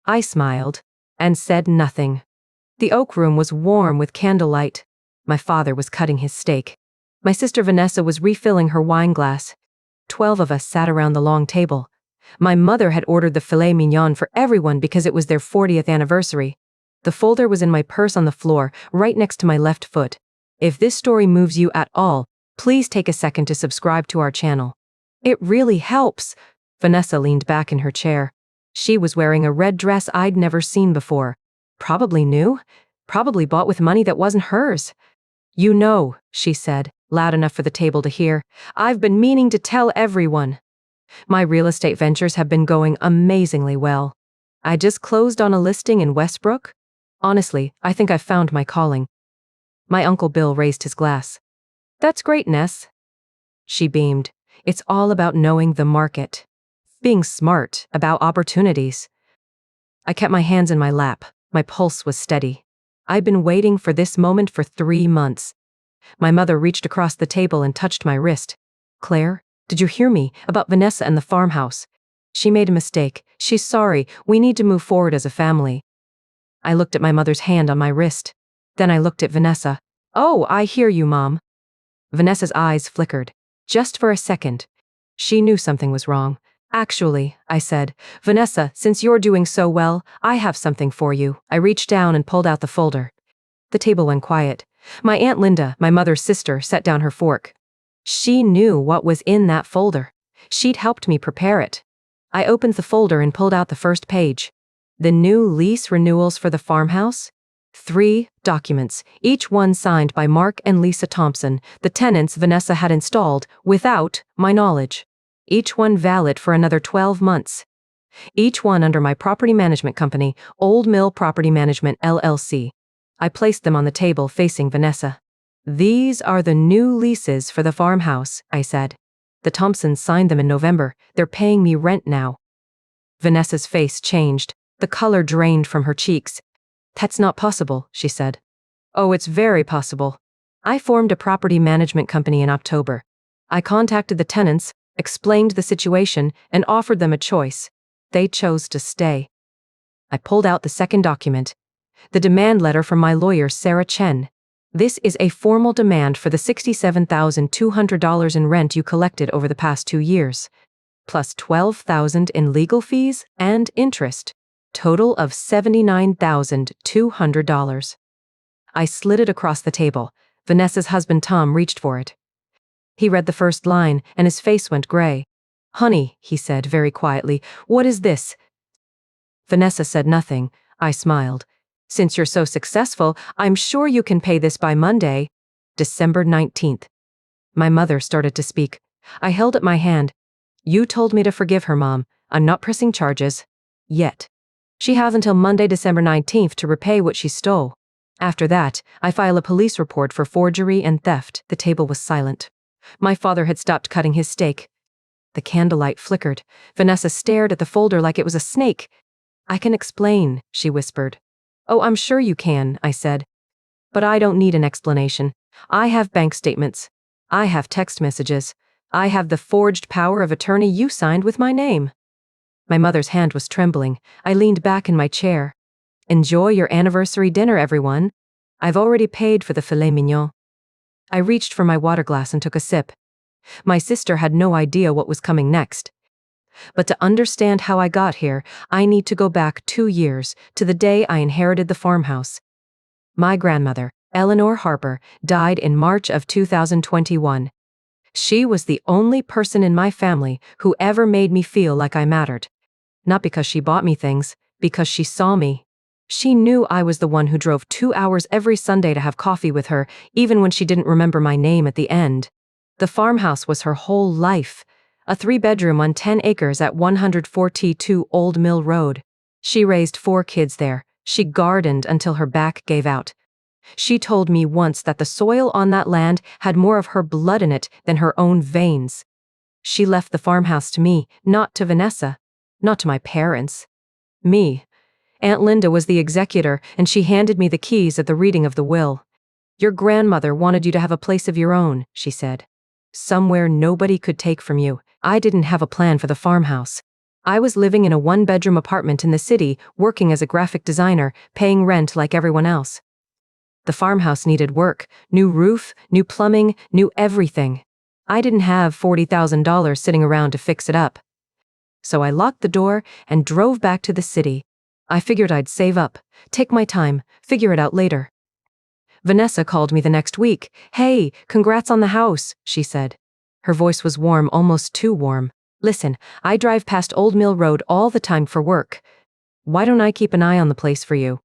I smiled and said nothing. The oak room was warm with candlelight. My father was cutting his steak. My sister Vanessa was refilling her wine glass. 12 of us sat around the long table. My mother had ordered the filet mignon for everyone because it was their 40th anniversary. The folder was in my purse on the floor, right next to my left foot. If this story moves you at all, please take a second to subscribe to our channel. It really helps. Vanessa leaned back in her chair. She was wearing a red dress I'd never seen before. Probably new. Probably bought with money that wasn't hers. You know, she said, loud enough for the table to hear, I've been meaning to tell everyone. My real estate ventures have been going amazingly well. I just closed on a listing in Westbrook. Honestly, I think I've found my calling. My Uncle Bill raised his glass. That's great, Ness. She beamed. It's all about knowing the market. Being smart about opportunities. I kept my hands in my lap. My pulse was steady. I'd been waiting for this moment for 3 months. My mother reached across the table and touched my wrist. Claire, did you hear me about Vanessa and the farmhouse? She made a mistake. She's sorry. We need to move forward as a family. I looked at my mother's hand on my wrist. Then I looked at Vanessa. Oh, I hear you, Mom. Vanessa's eyes flickered. Just for a second. She knew something was wrong. Actually, I said, Vanessa, since you're doing so well, I have something for you. I reached down and pulled out the folder. The table went quiet. My Aunt Linda, my mother's sister, set down her fork. She knew what was in that folder. She'd helped me prepare it. I opened the folder and pulled out the first page. The new lease renewals for the farmhouse? 3 documents, each one signed by Mark and Lisa Thompson, the tenants Vanessa had installed, without my knowledge. Each one valid for another 12 months. Each one under my property management company, Old Mill Property Management, LLC. I placed them on the table facing Vanessa. These are the new leases for the farmhouse, I said. The Thompsons signed them in November. They're paying me rent now. Vanessa's face changed. The color drained from her cheeks. That's not possible, she said. Oh, it's very possible. I formed a property management company in October. I contacted the tenants, explained the situation, and offered them a choice. They chose to stay. I pulled out the second document. The demand letter from my lawyer, Sarah Chen. This is a formal demand for the $67,200 in rent you collected over the past 2 years, plus $12,000 in legal fees and interest. Total of $79,200. I slid it across the table. Vanessa's husband Tom reached for it. He read the first line, and his face went gray. Honey, he said very quietly, what is this? Vanessa said nothing. I smiled. Since you're so successful, I'm sure you can pay this by Monday, December 19th. My mother started to speak. I held up my hand. You told me to forgive her, Mom. I'm not pressing charges. Yet. She has until Monday, December 19th to repay what she stole. After that, I file a police report for forgery and theft. The table was silent. My father had stopped cutting his steak. The candlelight flickered. Vanessa stared at the folder like it was a snake. I can explain, she whispered. Oh, I'm sure you can, I said. But I don't need an explanation. I have bank statements. I have text messages. I have the forged power of attorney you signed with my name. My mother's hand was trembling. I leaned back in my chair. Enjoy your anniversary dinner, everyone. I've already paid for the filet mignon. I reached for my water glass and took a sip. My sister had no idea what was coming next. But to understand how I got here, I need to go back 2 years, to the day I inherited the farmhouse. My grandmother, Eleanor Harper, died in March of 2021. She was the only person in my family who ever made me feel like I mattered. Not because she bought me things, because she saw me. She knew I was the one who drove 2 hours every Sunday to have coffee with her, even when she didn't remember my name at the end. The farmhouse was her whole life. A 3-bedroom on 10 acres at 142 Old Mill Road. She raised 4 kids there. She gardened until her back gave out. She told me once that the soil on that land had more of her blood in it than her own veins. She left the farmhouse to me, not to Vanessa, not to my parents. Me. Aunt Linda was the executor, and she handed me the keys at the reading of the will. Your grandmother wanted you to have a place of your own, she said. Somewhere nobody could take from you. I didn't have a plan for the farmhouse. I was living in a one-bedroom apartment in the city, working as a graphic designer, paying rent like everyone else. The farmhouse needed work, new roof, new plumbing, new everything. I didn't have $40,000 sitting around to fix it up. So I locked the door and drove back to the city. I figured I'd save up, take my time, figure it out later. Vanessa called me the next week. "Hey, congrats on the house," she said. Her voice was warm, almost too warm. "Listen, I drive past Old Mill Road all the time for work. Why don't I keep an eye on the place for you?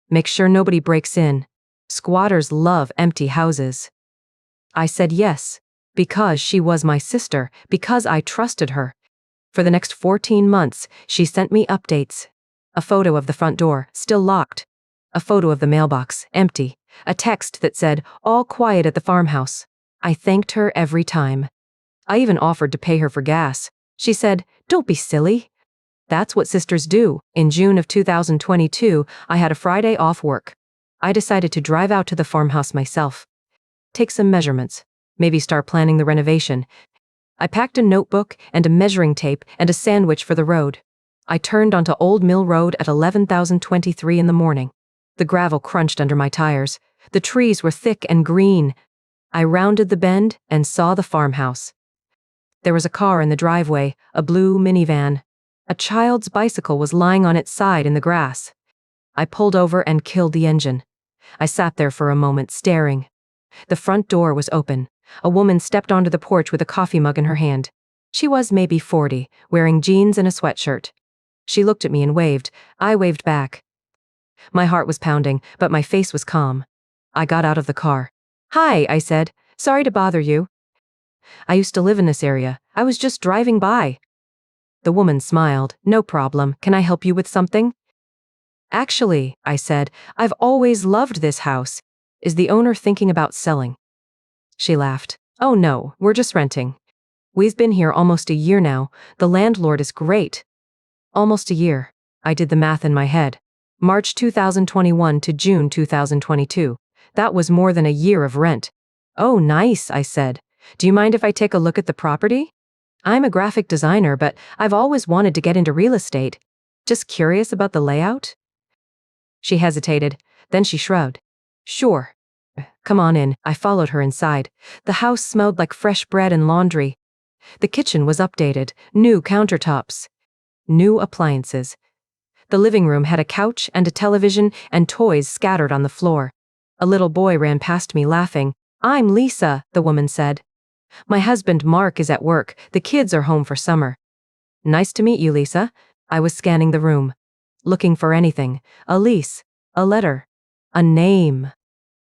Make sure nobody breaks in. Squatters love empty houses." I said yes, because she was my sister, because I trusted her. For the next 14 months, she sent me updates. A photo of the front door, still locked. A photo of the mailbox, empty. A text that said, "All quiet at the farmhouse." I thanked her every time. I even offered to pay her for gas. She said, "Don't be silly." That's what sisters do. In June of 2022, I had a Friday off work. I decided to drive out to the farmhouse myself. Take some measurements. Maybe start planning the renovation. I packed a notebook and a measuring tape and a sandwich for the road. I turned onto Old Mill Road at 11,023 in the morning. The gravel crunched under my tires. The trees were thick and green. I rounded the bend and saw the farmhouse. There was a car in the driveway, a blue minivan. A child's bicycle was lying on its side in the grass. I pulled over and killed the engine. I sat there for a moment, staring. The front door was open. A woman stepped onto the porch with a coffee mug in her hand. She was maybe 40, wearing jeans and a sweatshirt. She looked at me and waved. I waved back. My heart was pounding, but my face was calm. I got out of the car. "Hi," I said. "Sorry to bother you. I used to live in this area. I was just driving by." The woman smiled. "No problem. Can I help you with something?" "Actually," I said, "I've always loved this house. Is the owner thinking about selling?" She laughed. "Oh no, we're just renting. We've been here almost a year now. The landlord is great." Almost a year. I did the math in my head. March 2021 to June 2022. That was more than a year of rent. "Oh, nice," I said. "Do you mind if I take a look at the property? I'm a graphic designer, but I've always wanted to get into real estate. Just curious about the layout?" She hesitated, then she shrugged. "Sure. Come on in." I followed her inside. The house smelled like fresh bread and laundry. The kitchen was updated, new countertops, new appliances. The living room had a couch and a television and toys scattered on the floor. A little boy ran past me laughing. "I'm Lisa," the woman said. "My husband Mark is at work. The kids are home for summer." "Nice to meet you, Lisa." I was scanning the room, looking for anything. A lease, a letter, a name.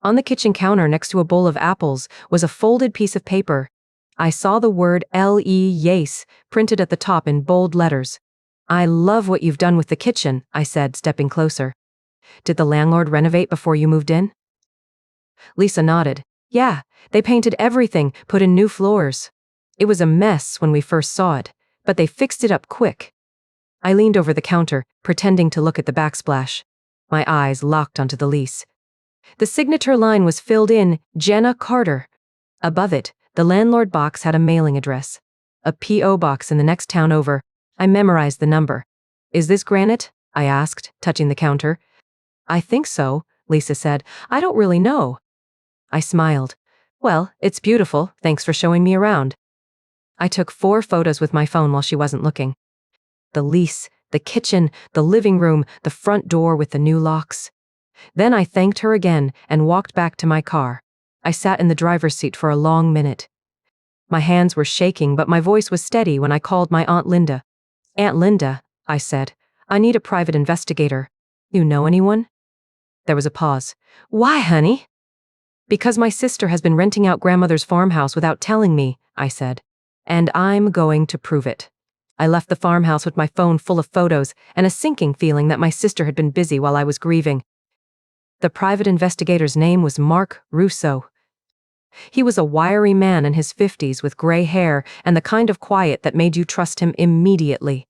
On the kitchen counter next to a bowl of apples was a folded piece of paper. I saw the word L.E. Yace printed at the top in bold letters. "I love what you've done with the kitchen," I said, stepping closer. "Did the landlord renovate before you moved in?" Lisa nodded. "Yeah, they painted everything, put in new floors. It was a mess when we first saw it, but they fixed it up quick." I leaned over the counter, pretending to look at the backsplash. My eyes locked onto the lease. The signature line was filled in, "Jenna Carter." Above it, the landlord box had a mailing address. A P.O. box in the next town over. I memorized the number. "Is this granite?" I asked, touching the counter. "I think so," Lisa said. "I don't really know." I smiled. "Well, it's beautiful. Thanks for showing me around." I took 4 photos with my phone while she wasn't looking. The lease, the kitchen, the living room, the front door with the new locks. Then I thanked her again and walked back to my car. I sat in the driver's seat for a long minute. My hands were shaking, but my voice was steady when I called my Aunt Linda. "Aunt Linda," I said, "I need a private investigator. You know anyone?" There was a pause. "Why, honey?" "Because my sister has been renting out grandmother's farmhouse without telling me," I said. "And I'm going to prove it." I left the farmhouse with my phone full of photos and a sinking feeling that my sister had been busy while I was grieving. The private investigator's name was Mark Russo. He was a wiry man in his 50s with gray hair and the kind of quiet that made you trust him immediately.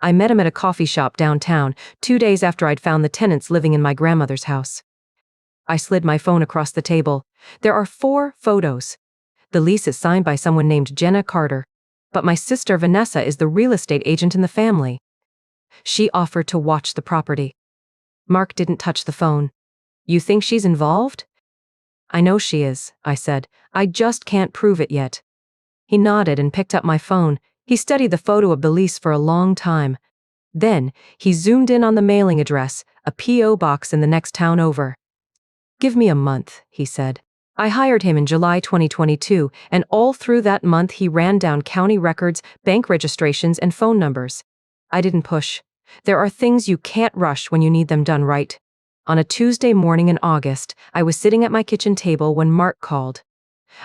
I met him at a coffee shop downtown, 2 days after I'd found the tenants living in my grandmother's house. I slid my phone across the table. There are 4 photos. The lease is signed by someone named Jenna Carter. But my sister Vanessa is the real estate agent in the family. She offered to watch the property. Mark didn't touch the phone. You think she's involved? I know she is, I said. I just can't prove it yet. He nodded and picked up my phone. He studied the photo of the lease for a long time. Then, he zoomed in on the mailing address, a P.O. box in the next town over. Give me a month, he said. I hired him in July 2022, and all through that month he ran down county records, bank registrations, and phone numbers. I didn't push. There are things you can't rush when you need them done right. On a Tuesday morning in August, I was sitting at my kitchen table when Mark called.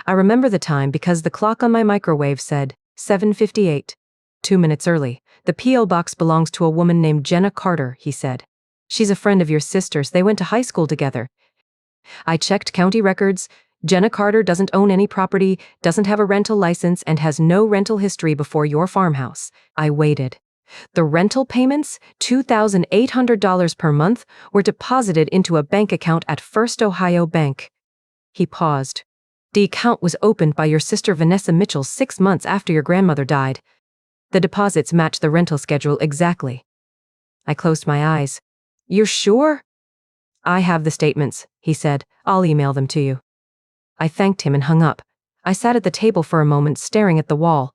I remember the time because the clock on my microwave said 7:58. 2 minutes early. The P.O. box belongs to a woman named Jenna Carter, he said. She's a friend of your sister's. They went to high school together. I checked county records. Jenna Carter doesn't own any property, doesn't have a rental license, and has no rental history before your farmhouse. I waited. The rental payments, $2,800 per month, were deposited into a bank account at First Ohio Bank. He paused. The account was opened by your sister Vanessa Mitchell 6 months after your grandmother died. The deposits match the rental schedule exactly. I closed my eyes. You're sure? I have the statements, he said. I'll email them to you. I thanked him and hung up. I sat at the table for a moment staring at the wall.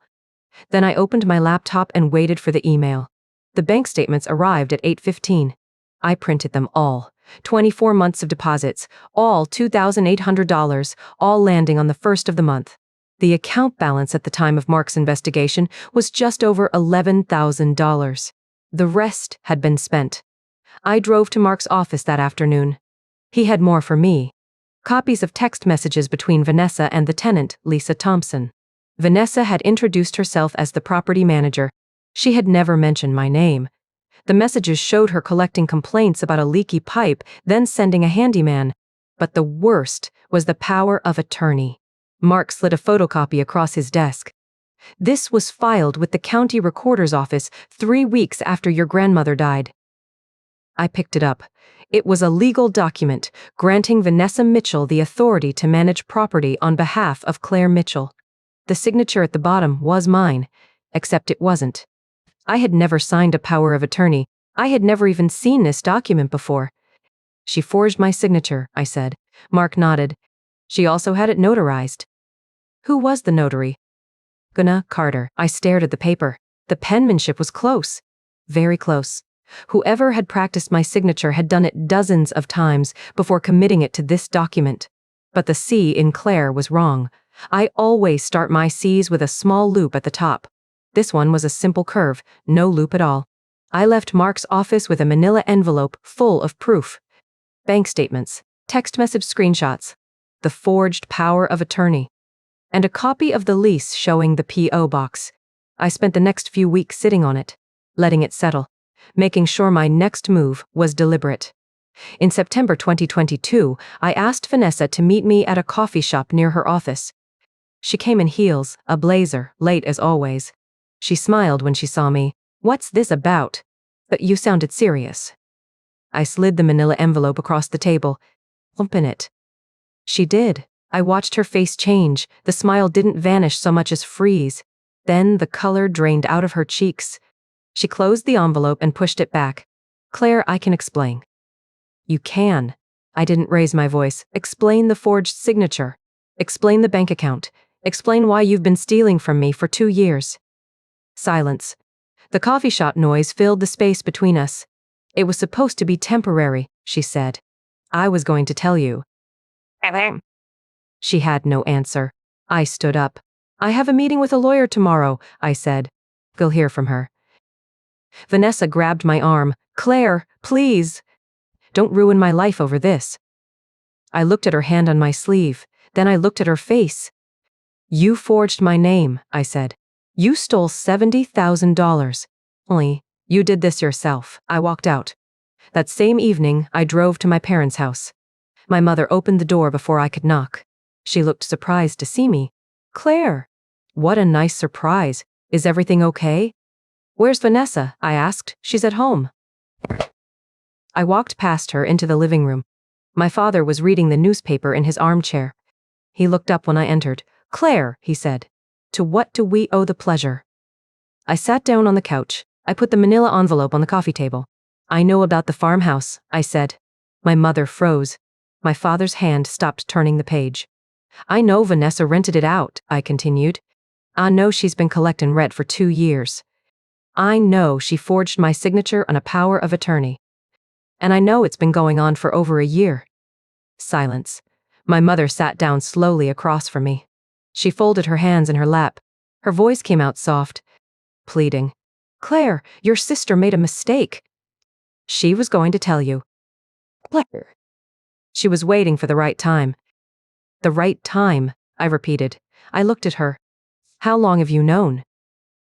Then I opened my laptop and waited for the email. The bank statements arrived at 8:15. I printed them all. 24 months of deposits, all $2,800, all landing on the first of the month. The account balance at the time of Mark's investigation was just over $11,000. The rest had been spent. I drove to Mark's office that afternoon. He had more for me. Copies of text messages between Vanessa and the tenant, Lisa Thompson. Vanessa had introduced herself as the property manager. She had never mentioned my name. The messages showed her collecting complaints about a leaky pipe, then sending a handyman. But the worst was the power of attorney. Mark slid a photocopy across his desk. This was filed with the county recorder's office 3 weeks after your grandmother died. I picked it up. It was a legal document granting Vanessa Mitchell the authority to manage property on behalf of Claire Mitchell. The signature at the bottom was mine, except it wasn't. I had never signed a power of attorney. I had never even seen this document before. She forged my signature, I said. Mark nodded. She also had it notarized. Who was the notary? Jenna Carter. I stared at the paper. The penmanship was close. Very close. Whoever had practiced my signature had done it dozens of times before committing it to this document. But the C in Claire was wrong. I always start my C's with a small loop at the top. This one was a simple curve, no loop at all. I left Mark's office with a manila envelope full of proof. Bank statements, text message screenshots, the forged power of attorney, and a copy of the lease showing the P.O. box. I spent the next few weeks sitting on it, letting it settle, making sure my next move was deliberate. In September 2022, I asked Vanessa to meet me at a coffee shop near her office. She came in heels, a blazer, late as always. She smiled when she saw me. What's this about? But you sounded serious. I slid the manila envelope across the table. Open it. She did. I watched her face change. The smile didn't vanish so much as freeze. Then the color drained out of her cheeks. She closed the envelope and pushed it back. Claire, I can explain. You can. I didn't raise my voice. Explain the forged signature. Explain the bank account. Explain why you've been stealing from me for 2 years. Silence. The coffee shop noise filled the space between us. It was supposed to be temporary, she said. I was going to tell you. She had no answer. I stood up. I have a meeting with a lawyer tomorrow, I said. You'll hear from her. Vanessa grabbed my arm. Claire, please. Don't ruin my life over this. I looked at her hand on my sleeve. Then I looked at her face. You forged my name, I said. You stole $70,000. Only, you did this yourself. I walked out. That same evening, I drove to my parents' house. My mother opened the door before I could knock. She looked surprised to see me. Claire! What a nice surprise. Is everything okay? Where's Vanessa? I asked. She's at home. I walked past her into the living room. My father was reading the newspaper in his armchair. He looked up when I entered. Claire, he said. To what do we owe the pleasure? I sat down on the couch. I put the manila envelope on the coffee table. I know about the farmhouse, I said. My mother froze. My father's hand stopped turning the page. I know Vanessa rented it out, I continued. I know she's been collecting rent for 2 years. I know she forged my signature on a power of attorney. And I know it's been going on for over a year. Silence. My mother sat down slowly across from me. She folded her hands in her lap. Her voice came out soft, pleading. Claire, your sister made a mistake. She was going to tell you. Claire. She was waiting for the right time. The right time, I repeated. I looked at her. How long have you known?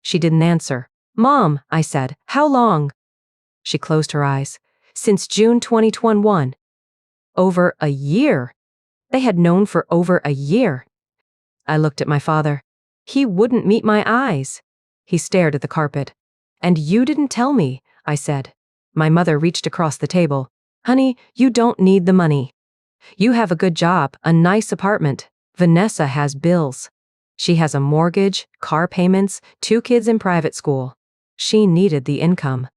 She didn't answer. Mom, I said, how long? She closed her eyes. Since June 2021. Over a year. They had known for over a year. I looked at my father. He wouldn't meet my eyes. He stared at the carpet. And you didn't tell me, I said. My mother reached across the table. Honey, you don't need the money. You have a good job, a nice apartment. Vanessa has bills. She has a mortgage, car payments, 2 kids in private school. She needed the income.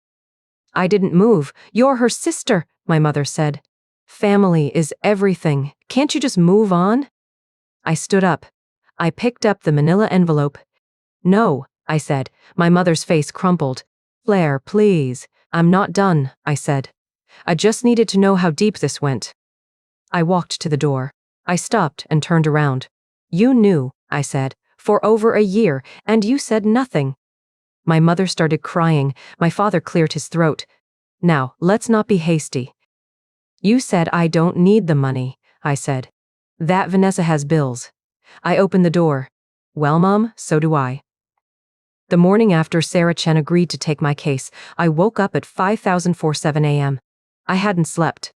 I didn't move. You're her sister, my mother said. Family is everything. Can't you just move on? I stood up. I picked up the manila envelope. No, I said. My mother's face crumpled. Claire, please. I'm not done, I said. I just needed to know how deep this went. I walked to the door. I stopped and turned around. You knew, I said, for over a year, and you said nothing. My mother started crying. My father cleared his throat. Now, let's not be hasty. You said I don't need the money, I said. That Vanessa has bills. I opened the door. Well, Mom, so do I. The morning after Sarah Chen agreed to take my case, I woke up at 5:47 a.m. I hadn't slept.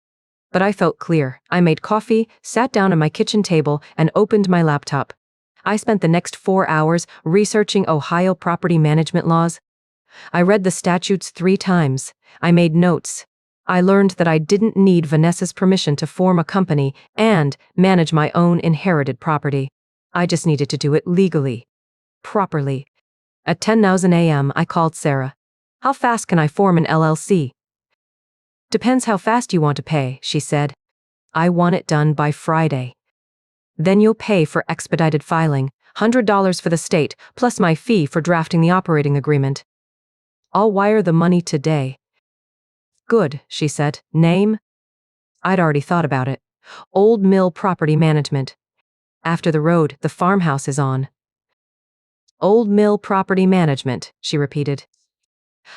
But I felt clear. I made coffee, sat down at my kitchen table, and opened my laptop. I spent the next 4 hours researching Ohio property management laws. I read the statutes 3 times. I made notes. I learned that I didn't need Vanessa's permission to form a company and manage my own inherited property. I just needed to do it legally. Properly. At 10:00 a.m., I called Sarah. How fast can I form an LLC? Depends how fast you want to pay, she said. I want it done by Friday. Then you'll pay for expedited filing, $100 for the state, plus my fee for drafting the operating agreement. I'll wire the money today. Good, she said. Name? I'd already thought about it. Old Mill Property Management. After the road, the farmhouse is on. Old Mill Property Management, she repeated.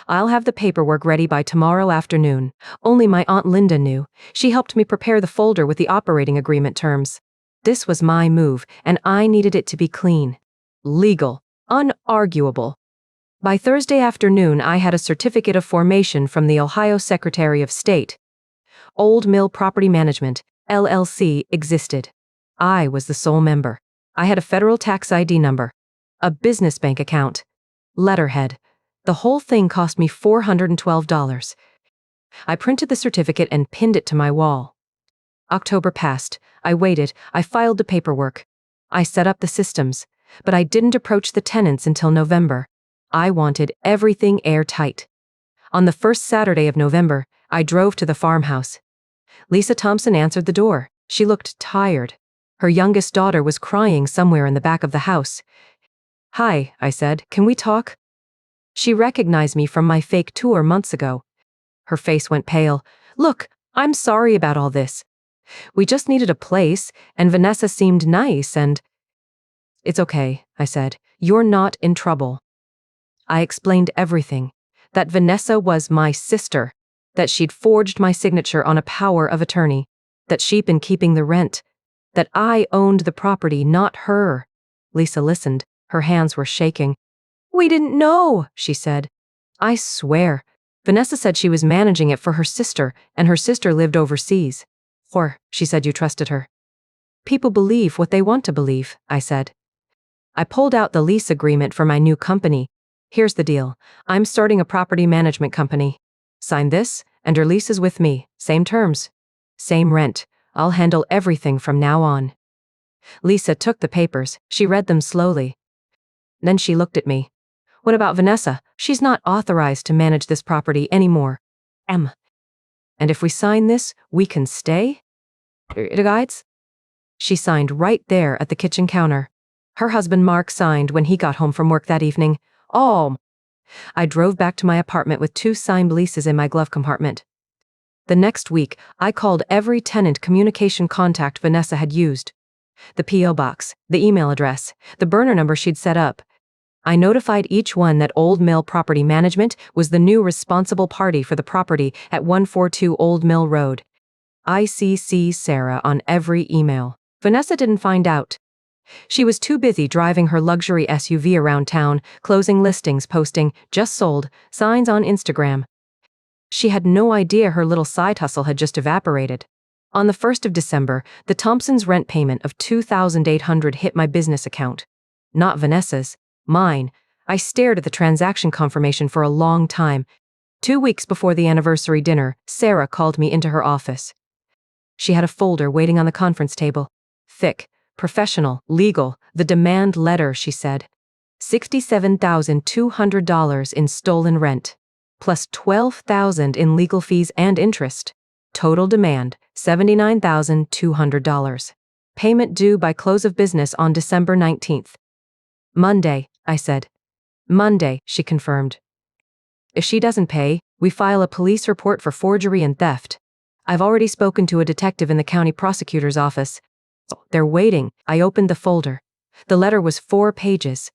I'll have the paperwork ready by tomorrow afternoon. Only my Aunt Linda knew. She helped me prepare the folder with the operating agreement terms. This was my move, and I needed it to be clean. Legal. Unarguable. By Thursday afternoon, I had a certificate of formation from the Ohio Secretary of State. Old Mill Property Management, LLC, existed. I was the sole member. I had a federal tax ID number. A business bank account. Letterhead. The whole thing cost me $412. I printed the certificate and pinned it to my wall. October passed. I waited. I filed the paperwork. I set up the systems. But I didn't approach the tenants until November. I wanted everything airtight. On the first Saturday of November, I drove to the farmhouse. Lisa Thompson answered the door. She looked tired. Her youngest daughter was crying somewhere in the back of the house. Hi, I said. Can we talk? She recognized me from my fake tour months ago. Her face went pale. Look, I'm sorry about all this. We just needed a place, and Vanessa seemed nice, and... It's okay, I said. You're not in trouble. I explained everything. That Vanessa was my sister. That she'd forged my signature on a power of attorney. That she'd been keeping the rent. That I owned the property, not her. Lisa listened. Her hands were shaking. We didn't know, she said. I swear. Vanessa said she was managing it for her sister, and her sister lived overseas. Or, she said you trusted her. People believe what they want to believe, I said. I pulled out the lease agreement for my new company. Here's the deal. I'm starting a property management company. Sign this, and your lease is with me. Same terms. Same rent. I'll handle everything from now on. Lisa took the papers. She read them slowly. Then she looked at me. What about Vanessa? She's not authorized to manage this property anymore. And if we sign this, we can stay? Guides? She signed right there at the kitchen counter. Her husband Mark signed when he got home from work that evening. Oh, I drove back to my apartment with 2 signed leases in my glove compartment. The next week, I called every tenant communication contact Vanessa had used. The P.O. box, the email address, the burner number she'd set up. I notified each one that Old Mill Property Management was the new responsible party for the property at 142 Old Mill Road. I CC Sarah on every email. Vanessa didn't find out. She was too busy driving her luxury SUV around town, closing listings, posting "just sold" signs on Instagram. She had no idea her little side hustle had just evaporated. On the 1st of December, the Thompsons' rent payment of $2,800 hit my business account. Not Vanessa's, mine. I stared at the transaction confirmation for a long time. 2 weeks before the anniversary dinner, Sarah called me into her office. She had a folder waiting on the conference table. Thick, professional, legal, the demand letter, she said. $67,200 in stolen rent, plus $12,000 in legal fees and interest. Total demand, $79,200. Payment due by close of business on December 19th. Monday, I said. Monday, she confirmed. If she doesn't pay, we file a police report for forgery and theft. I've already spoken to a detective in the county prosecutor's office. They're waiting. I opened the folder. The letter was 4 pages.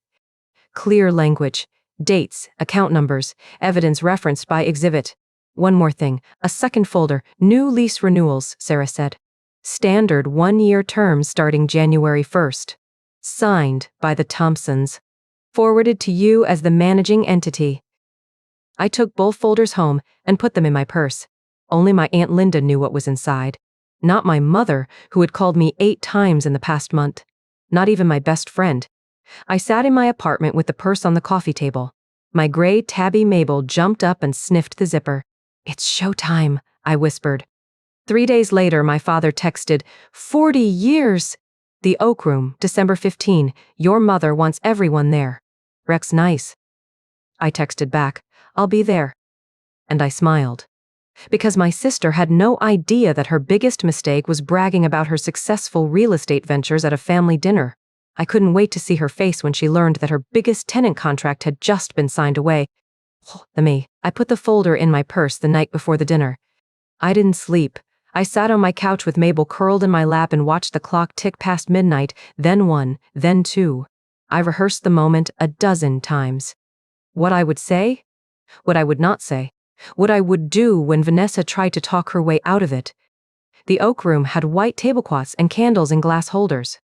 Clear language, dates, account numbers, evidence referenced by exhibit. One more thing, a second folder, new lease renewals, Sarah said. Standard 1-year terms starting January 1st. Signed by the Thompsons. Forwarded to you as the managing entity. I took both folders home and put them in my purse. Only my Aunt Linda knew what was inside. Not my mother, who had called me 8 times in the past month. Not even my best friend. I sat in my apartment with the purse on the coffee table. My gray tabby Mabel jumped up and sniffed the zipper. It's showtime, I whispered. 3 days later, my father texted, 40 years! The Oak Room, December 15, your mother wants everyone there. Rex nice. I texted back, I'll be there. And I smiled. Because my sister had no idea that her biggest mistake was bragging about her successful real estate ventures at a family dinner. I couldn't wait to see her face when she learned that her biggest tenant contract had just been signed away. I put the folder in my purse the night before the dinner. I didn't sleep. I sat on my couch with Mabel curled in my lap and watched the clock tick past midnight, then 1, then 2. I rehearsed the moment a dozen times. What I would say? What I would not say. What I would do when Vanessa tried to talk her way out of it. The Oak Room had white tablecloths and candles in glass holders.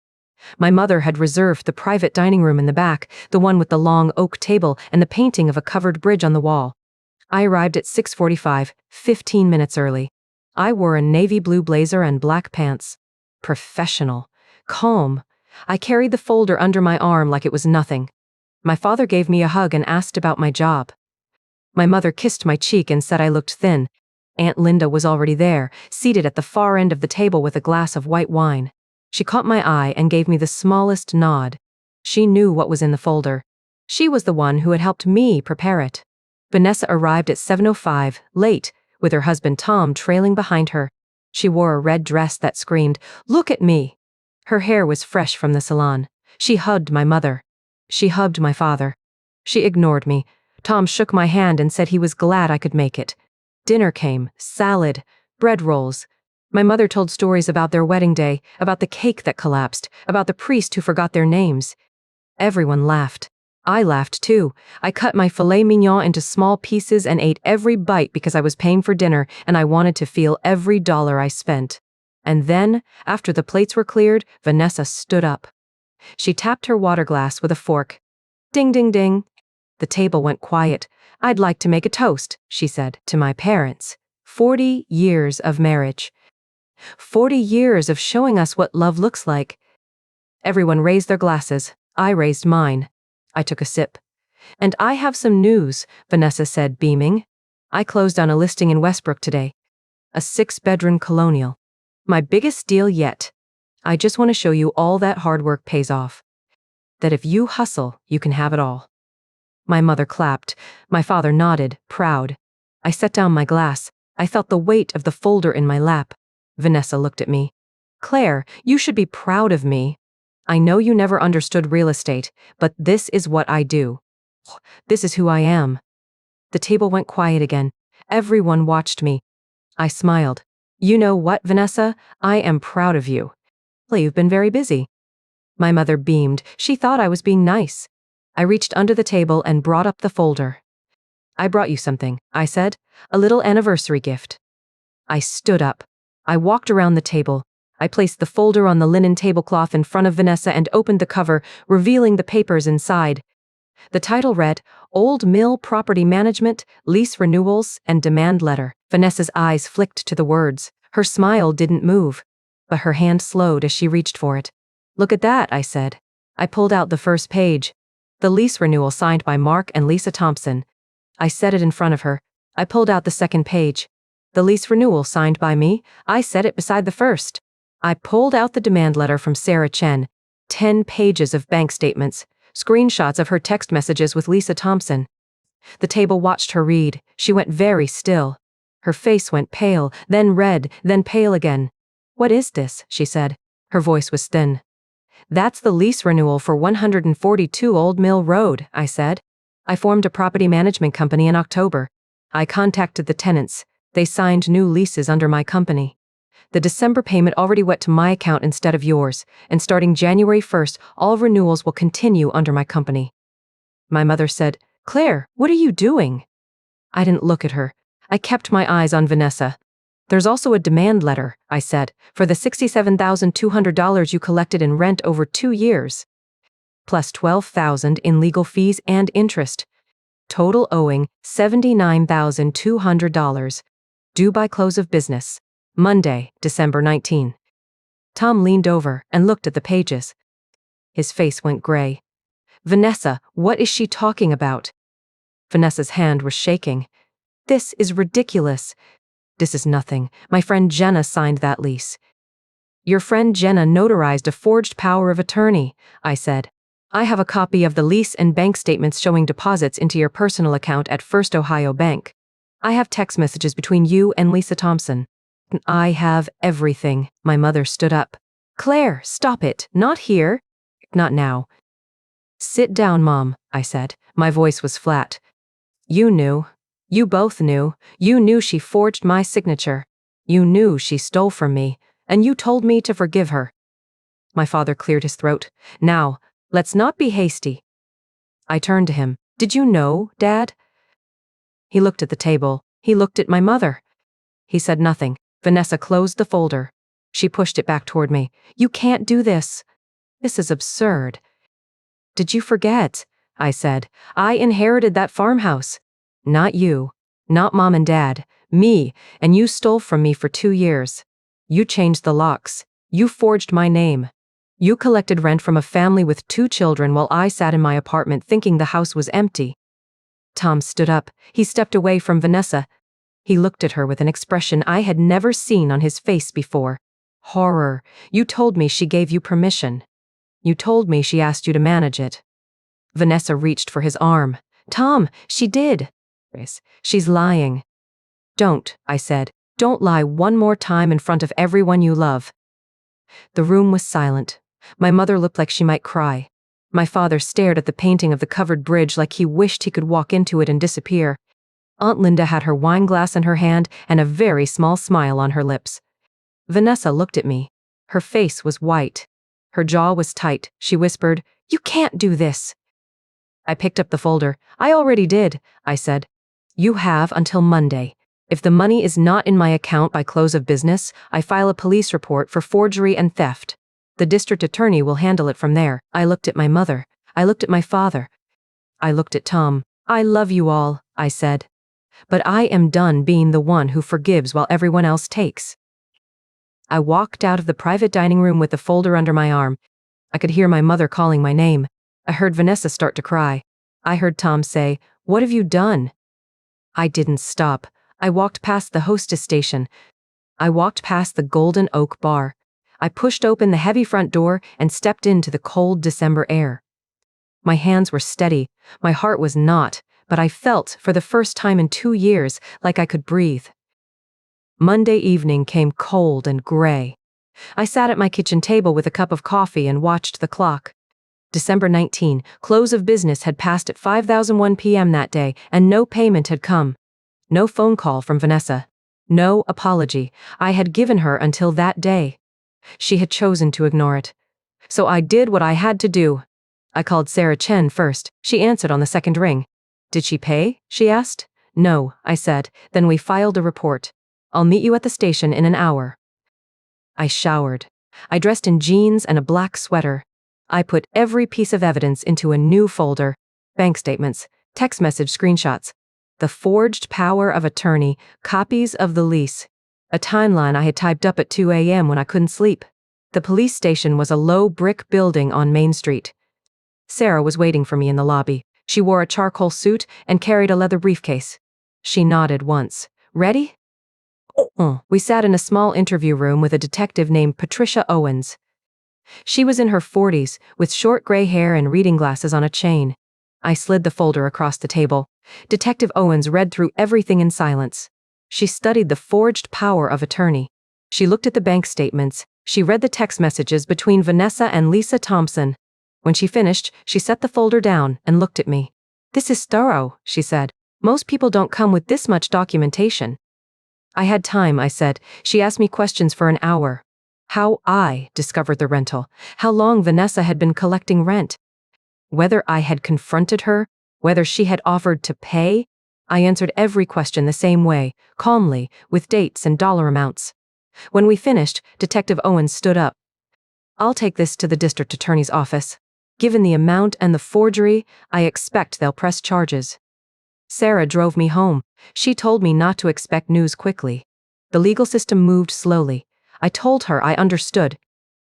My mother had reserved the private dining room in the back, the one with the long oak table and the painting of a covered bridge on the wall. I arrived at 6:45, 15 minutes early. I wore a navy blue blazer and black pants. Professional. Calm. I carried the folder under my arm like it was nothing. My father gave me a hug and asked about my job. My mother kissed my cheek and said I looked thin. Aunt Linda was already there, seated at the far end of the table with a glass of white wine. She caught my eye and gave me the smallest nod. She knew what was in the folder. She was the one who had helped me prepare it. Vanessa arrived at 7:05, late, with her husband Tom trailing behind her. She wore a red dress that screamed, "Look at me!" Her hair was fresh from the salon. She hugged my mother. She hugged my father. She ignored me. Tom shook my hand and said he was glad I could make it. Dinner came, salad, bread rolls. My mother told stories about their wedding day, about the cake that collapsed, about the priest who forgot their names. Everyone laughed. I laughed too. I cut my filet mignon into small pieces and ate every bite because I was paying for dinner and I wanted to feel every dollar I spent. And then, after the plates were cleared, Vanessa stood up. She tapped her water glass with a fork. Ding, ding, ding. The table went quiet. I'd like to make a toast, she said, to my parents. 40 years of marriage. 40 years of showing us what love looks like. Everyone raised their glasses. I raised mine. I took a sip. And I have some news, Vanessa said, beaming. I closed on a listing in Westbrook today. A 6-bedroom colonial. My biggest deal yet. I just want to show you all that hard work pays off. That if you hustle, you can have it all. My mother clapped. My father nodded, proud. I set down my glass. I felt the weight of the folder in my lap. Vanessa looked at me. Claire, you should be proud of me. I know you never understood real estate, but this is what I do. This is who I am. The table went quiet again. Everyone watched me. I smiled. You know what, Vanessa? I am proud of you. You've been very busy. My mother beamed. She thought I was being nice. I reached under the table and brought up the folder. I brought you something, I said. A little anniversary gift. I stood up. I walked around the table. I placed the folder on the linen tablecloth in front of Vanessa and opened the cover, revealing the papers inside. The title read, Old Mill Property Management, Lease Renewals, and Demand Letter. Vanessa's eyes flicked to the words. Her smile didn't move, but her hand slowed as she reached for it. Look at that, I said. I pulled out the first page. The lease renewal signed by Mark and Lisa Thompson. I set it in front of her. I pulled out the second page. The lease renewal signed by me. I set it beside the first. I pulled out the demand letter from Sarah Chen. 10 pages of bank statements. Screenshots of her text messages with Lisa Thompson. The table watched her read. She went very still. Her face went pale, then red, then pale again. What is this? She said. Her voice was thin. That's the lease renewal for 142 Old Mill Road, I said. I formed a property management company in October. I contacted the tenants. They signed new leases under my company. The December payment already went to my account instead of yours, and starting January 1st, all renewals will continue under my company. My mother said, Claire, what are you doing? I didn't look at her. I kept my eyes on Vanessa. There's also a demand letter, I said, for the $67,200 you collected in rent over 2 years, plus $12,000 in legal fees and interest. Total owing $79,200. Due by close of business. Monday, December 19. Tom leaned over and looked at the pages. His face went gray. Vanessa, what is she talking about? Vanessa's hand was shaking. This is ridiculous. This is nothing. My friend Jenna signed that lease. Your friend Jenna notarized a forged power of attorney, I said. I have a copy of the lease and bank statements showing deposits into your personal account at First Ohio Bank. I have text messages between you and Lisa Thompson. I have everything. My mother stood up. Claire, stop it. Not here. Not now. Sit down, Mom, I said. My voice was flat. You knew. You both knew. You knew she forged my signature. You knew she stole from me, and you told me to forgive her. My father cleared his throat. Now, let's not be hasty. I turned to him. Did you know, Dad? He looked at the table. He looked at my mother. He said nothing. Vanessa closed the folder. She pushed it back toward me. You can't do this. This is absurd. Did you forget? I said. I inherited that farmhouse. Not you. Not Mom and Dad. Me, and you stole from me for 2 years. You changed the locks. You forged my name. You collected rent from a family with 2 children while I sat in my apartment thinking the house was empty. Tom stood up. He stepped away from Vanessa. He looked at her with an expression I had never seen on his face before. Horror. You told me she gave you permission. You told me she asked you to manage it. Vanessa reached for his arm. Tom, she did. She's lying. Don't, I said. Don't lie one more time in front of everyone you love. The room was silent. My mother looked like she might cry. My father stared at the painting of the covered bridge like he wished he could walk into it and disappear. Aunt Linda had her wine glass in her hand and a very small smile on her lips. Vanessa looked at me. Her face was white. Her jaw was tight. She whispered, You can't do this. I picked up the folder. I already did, I said. You have until Monday. If the money is not in my account by close of business, I file a police report for forgery and theft. The district attorney will handle it from there. I looked at my mother. I looked at my father. I looked at Tom. I love you all, I said. But I am done being the one who forgives while everyone else takes. I walked out of the private dining room with the folder under my arm. I could hear my mother calling my name. I heard Vanessa start to cry. I heard Tom say, What have you done? I didn't stop. I walked past the hostess station. I walked past the Golden Oak Bar. I pushed open the heavy front door and stepped into the cold December air. My hands were steady, my heart was not, but I felt, for the first time in 2 years, like I could breathe. Monday evening came cold and gray. I sat at my kitchen table with a cup of coffee and watched the clock. December 19, close of business had passed at 5:01 p.m. that day, and no payment had come. No phone call from Vanessa. No apology. I had given her until that day. She had chosen to ignore it. So I did what I had to do. I called Sarah Chen first. She answered on the second ring. Did she pay? She asked. No, I said. Then we filed a report. I'll meet you at the station in an hour. I showered. I dressed in jeans and a black sweater. I put every piece of evidence into a new folder. Bank statements, text message screenshots, the forged power of attorney, copies of the lease, a timeline I had typed up at 2 a.m. when I couldn't sleep. The police station was a low brick building on Main Street. Sarah was waiting for me in the lobby. She wore a charcoal suit and carried a leather briefcase. She nodded once. Ready? We sat in a small interview room with a detective named Patricia Owens. She was in her 40s, with short gray hair and reading glasses on a chain. I slid the folder across the table. Detective Owens read through everything in silence. She studied the forged power of attorney. She looked at the bank statements. She read the text messages between Vanessa and Lisa Thompson. When she finished, she set the folder down and looked at me. This is thorough, she said. Most people don't come with this much documentation. I had time, I said. She asked me questions for an hour. How I discovered the rental, how long Vanessa had been collecting rent, whether I had confronted her, whether she had offered to pay. I answered every question the same way, calmly, with dates and dollar amounts. When we finished, Detective Owens stood up. I'll take this to the district attorney's office. Given the amount and the forgery, I expect they'll press charges. Sarah drove me home. She told me not to expect news quickly. The legal system moved slowly. I told her I understood,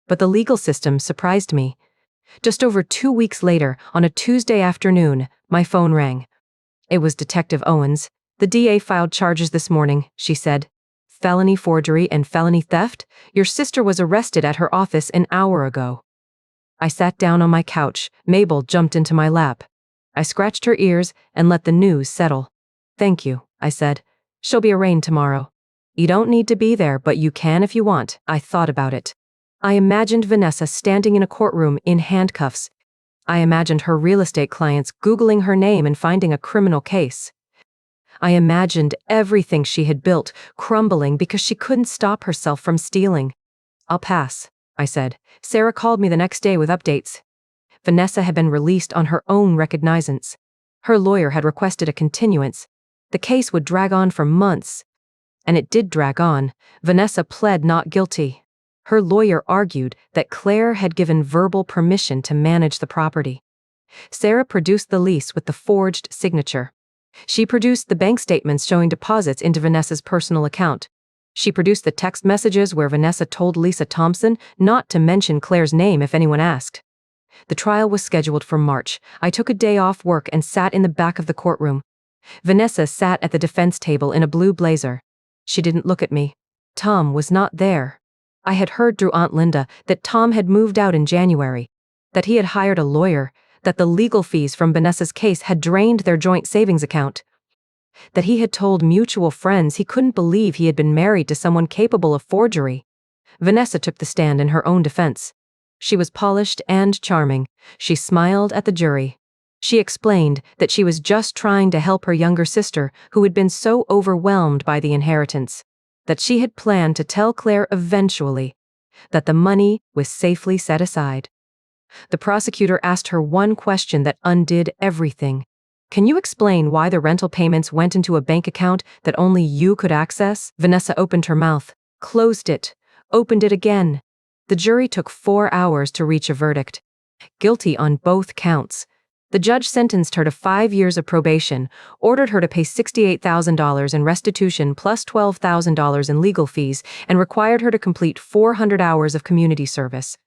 but the legal system surprised me. Just over 2 weeks later, on a Tuesday afternoon, my phone rang. It was Detective Owens. The DA filed charges this morning, she said. Felony forgery and felony theft? Your sister was arrested at her office an hour ago. I sat down on my couch. Mabel jumped into my lap. I scratched her ears and let the news settle. Thank you, I said. She'll be arraigned tomorrow. You don't need to be there, but you can if you want. I thought about it. I imagined Vanessa standing in a courtroom in handcuffs. I imagined her real estate clients Googling her name and finding a criminal case. I imagined everything she had built crumbling because she couldn't stop herself from stealing. I'll pass, I said. Sarah called me the next day with updates. Vanessa had been released on her own recognizance. Her lawyer had requested a continuance. The case would drag on for months. And it did drag on. Vanessa pled not guilty. Her lawyer argued that Claire had given verbal permission to manage the property. Sarah produced the lease with the forged signature. She produced the bank statements showing deposits into Vanessa's personal account. She produced the text messages where Vanessa told Lisa Thompson not to mention Claire's name if anyone asked. The trial was scheduled for March. I took a day off work and sat in the back of the courtroom. Vanessa sat at the defense table in a blue blazer. She didn't look at me. Tom was not there. I had heard through Aunt Linda that Tom had moved out in January, that he had hired a lawyer, that the legal fees from Vanessa's case had drained their joint savings account, that he had told mutual friends he couldn't believe he had been married to someone capable of forgery. Vanessa took the stand in her own defense. She was polished and charming. She smiled at the jury. She explained that she was just trying to help her younger sister, who had been so overwhelmed by the inheritance, that she had planned to tell Claire eventually, that the money was safely set aside. The prosecutor asked her one question that undid everything. Can you explain why the rental payments went into a bank account that only you could access? Vanessa opened her mouth, closed it, opened it again. The jury took 4 hours to reach a verdict. Guilty on both counts. The judge sentenced her to 5 years of probation, ordered her to pay $68,000 in restitution plus $12,000 in legal fees, and required her to complete 400 hours of community service.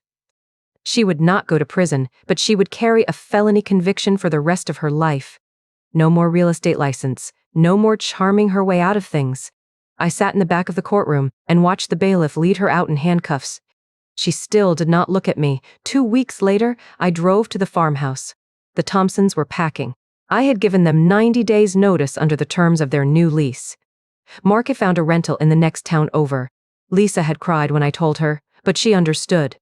She would not go to prison, but she would carry a felony conviction for the rest of her life. No more real estate license, no more charming her way out of things. I sat in the back of the courtroom and watched the bailiff lead her out in handcuffs. She still did not look at me. 2 weeks later, I drove to the farmhouse. The Thompsons were packing. I had given them 90 days' notice under the terms of their new lease. Mark had found a rental in the next town over. Lisa had cried when I told her, but she understood.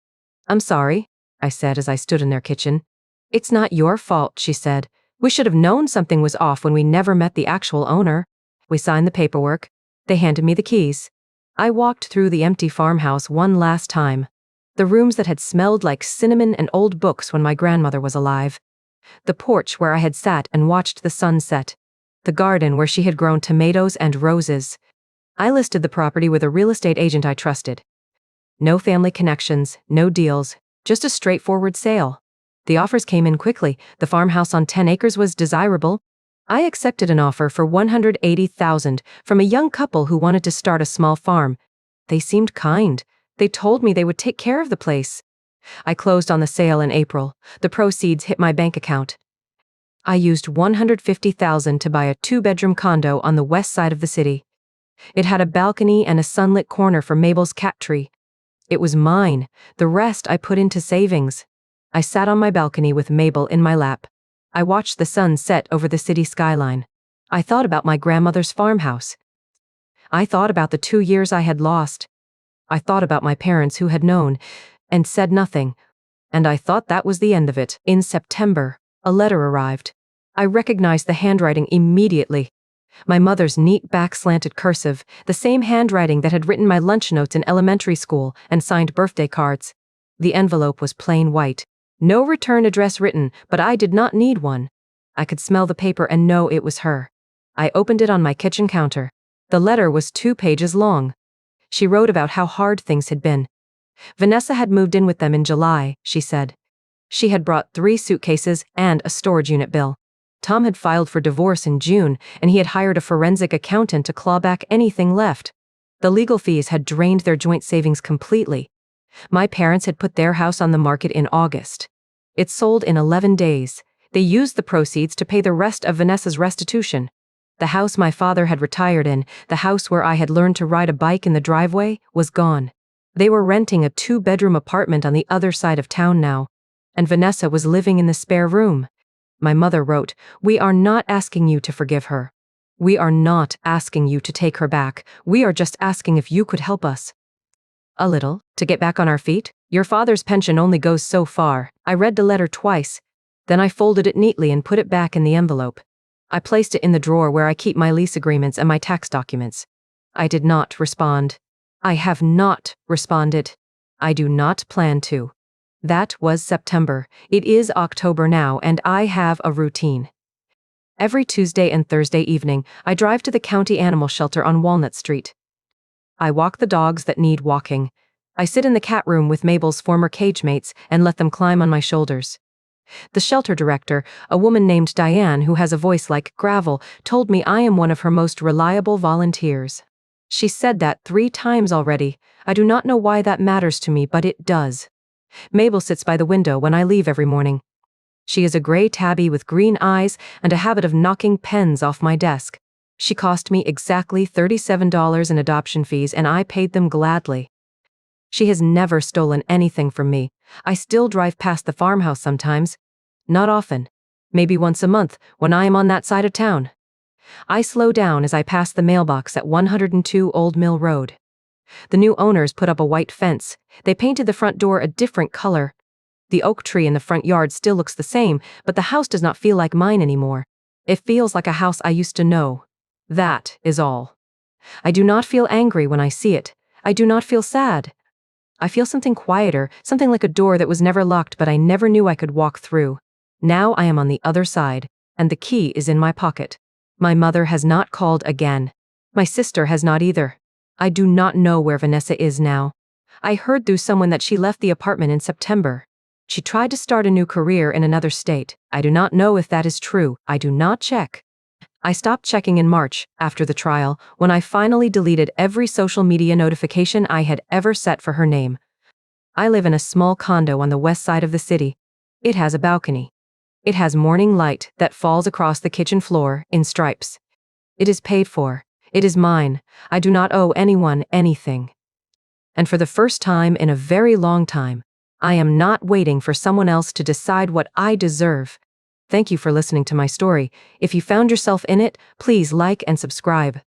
"I'm sorry," I said as I stood in their kitchen. "It's not your fault," she said. "We should have known something was off when we never met the actual owner." We signed the paperwork. They handed me the keys. I walked through the empty farmhouse one last time. The rooms that had smelled like cinnamon and old books when my grandmother was alive. The porch where I had sat and watched the sun set. The garden where she had grown tomatoes and roses. I listed the property with a real estate agent I trusted. No family connections, no deals, just a straightforward sale. The offers came in quickly. The farmhouse on 10 acres was desirable. I accepted an offer for $180,000 from a young couple who wanted to start a small farm. They seemed kind. They told me they would take care of the place. I closed on the sale in April. The proceeds hit my bank account. I used $150,000 to buy a 2-bedroom condo on the west side of the city. It had a balcony and a sunlit corner for Mabel's cat tree. It was mine. The rest I put into savings. I sat on my balcony with Mabel in my lap. I watched the sun set over the city skyline. I thought about my grandmother's farmhouse. I thought about the 2 years I had lost. I thought about my parents who had known and said nothing. And I thought that was the end of it. In September, a letter arrived. I recognized the handwriting immediately. My mother's neat back-slanted cursive, the same handwriting that had written my lunch notes in elementary school and signed birthday cards. The envelope was plain white. No return address written, but I did not need one. I could smell the paper and know it was her. I opened it on my kitchen counter. The letter was 2 pages long. She wrote about how hard things had been. Vanessa had moved in with them in July, she said. She had brought 3 suitcases and a storage unit bill. Tom had filed for divorce in June, and he had hired a forensic accountant to claw back anything left. The legal fees had drained their joint savings completely. My parents had put their house on the market in August. It sold in 11 days. They used the proceeds to pay the rest of Vanessa's restitution. The house my father had retired in, the house where I had learned to ride a bike in the driveway, was gone. They were renting a 2-bedroom apartment on the other side of town now, and Vanessa was living in the spare room. My mother wrote, "We are not asking you to forgive her. We are not asking you to take her back. We are just asking if you could help us. A little, to get back on our feet. Your father's pension only goes so far." I read the letter twice. Then I folded it neatly and put it back in the envelope. I placed it in the drawer where I keep my lease agreements and my tax documents. I did not respond. I have not responded. I do not plan to. That was September. It is October now, and I have a routine. Every Tuesday and Thursday evening, I drive to the county animal shelter on Walnut Street. I walk the dogs that need walking. I sit in the cat room with Mabel's former cage mates and let them climb on my shoulders. The shelter director, a woman named Diane who has a voice like gravel, told me I am one of her most reliable volunteers. She said that 3 times already. I do not know why that matters to me, but it does. Mabel sits by the window when I leave every morning. She is a gray tabby with green eyes and a habit of knocking pens off my desk. She cost me exactly $37 in adoption fees, and I paid them gladly. She has never stolen anything from me. I still drive past the farmhouse sometimes. Not often. Maybe once a month, when I am on that side of town. I slow down as I pass the mailbox at 102 Old Mill Road. The new owners put up a white fence. They painted the front door a different color. The oak tree in the front yard still looks the same, but the house does not feel like mine anymore. It feels like a house I used to know. That is all. I do not feel angry when I see it. I do not feel sad. I feel something quieter, something like a door that was never locked but I never knew I could walk through. Now I am on the other side, and the key is in my pocket. My mother has not called again. My sister has not either. I do not know where Vanessa is now. I heard through someone that she left the apartment in September. She tried to start a new career in another state. I do not know if that is true. I do not check. I stopped checking in March, after the trial, when I finally deleted every social media notification I had ever set for her name. I live in a small condo on the west side of the city. It has a balcony. It has morning light that falls across the kitchen floor in stripes. It is paid for. It is mine. I do not owe anyone anything. And for the first time in a very long time, I am not waiting for someone else to decide what I deserve. Thank you for listening to my story. If you found yourself in it, please like and subscribe.